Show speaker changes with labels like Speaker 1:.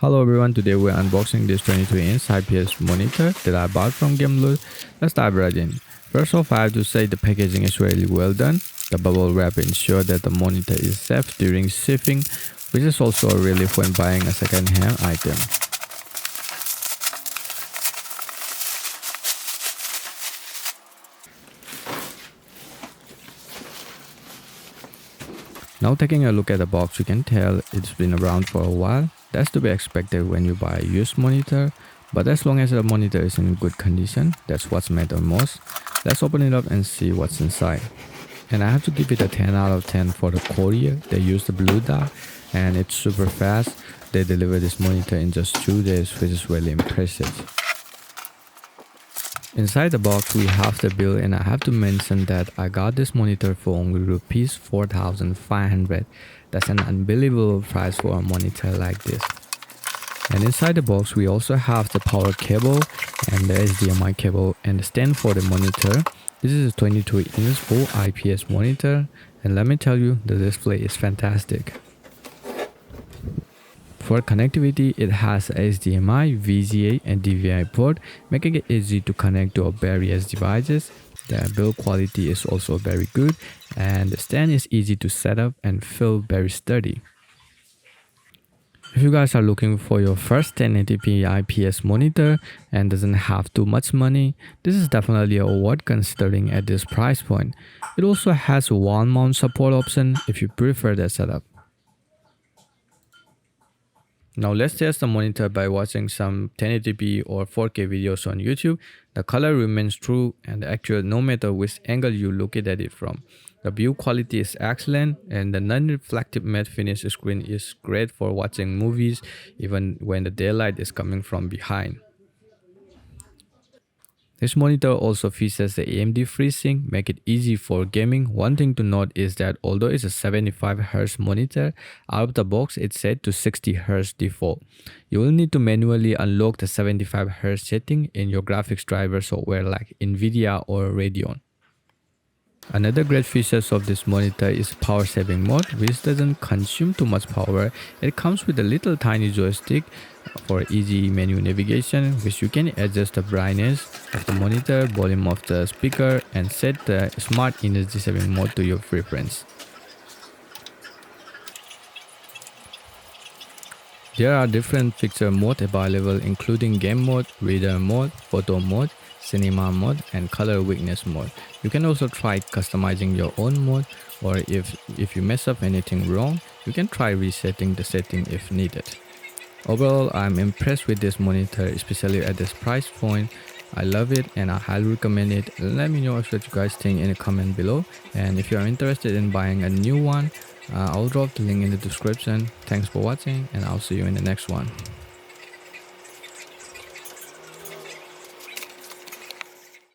Speaker 1: Hello everyone, today we're unboxing this 22-inch IPS monitor that I bought from GameLoot. Let's dive right in. First off, I have to say the packaging is really well done. The bubble wrap ensures that the monitor is safe during shipping, which is also a relief when buying a second-hand item. Now taking a look at the box, you can tell it's been around for a while. That's to be expected when you buy a used monitor, but as long as the monitor is in good condition, that's what's matters most. Let's open it up and see what's inside. And I have to give it a 10 out of 10 for the courier. They use the BlueDart and it's super fast. They deliver this monitor in just 2 days, which is really impressive. Inside the box we have the bill, and I have to mention that I got this monitor for only rupees 4,500. That's an unbelievable price for a monitor like this. And inside the box we also have the power cable and the HDMI cable and the stand for the monitor. This is a 22-inch full IPS monitor, and let me tell you, the display is fantastic. For connectivity, it has HDMI, VGA and DVI port, making it easy to connect to various devices. The build quality is also very good, and the stand is easy to set up and feel very sturdy. If you guys are looking for your first 1080p IPS monitor and doesn't have too much money, this is definitely a worth considering at this price point. It also has a wall mount support option if you prefer that setup. Now let's test the monitor by watching some 1080p or 4K videos on YouTube. The color remains true and accurate no matter which angle you look at it from. The build quality is excellent, and the non-reflective matte finish screen is great for watching movies even when the daylight is coming from behind. This monitor also features the AMD FreeSync, make it easy for gaming. One thing to note is that although it's a 75Hz monitor, out of the box it's set to 60Hz default. You will need to manually unlock the 75Hz setting in your graphics driver software like Nvidia or Radeon. Another great feature of this monitor is power saving mode, which doesn't consume too much power. It comes with a little tiny joystick for easy menu navigation, which you can adjust the brightness of the monitor, volume of the speaker, and set the smart energy saving mode to your preference. There are different picture modes available, including game mode, reader mode, photo mode, cinema mode, and color weakness mode. You can also try customizing your own mode, or if you mess up anything wrong, you can try resetting the setting if needed. Overall, I'm impressed with this monitor, especially at this price point. I love it and I highly recommend it. Let me know what you guys think in the comment below, and if you are interested in buying a new one, I'll drop the link in the description. Thanks for watching, and I'll see you in the next one.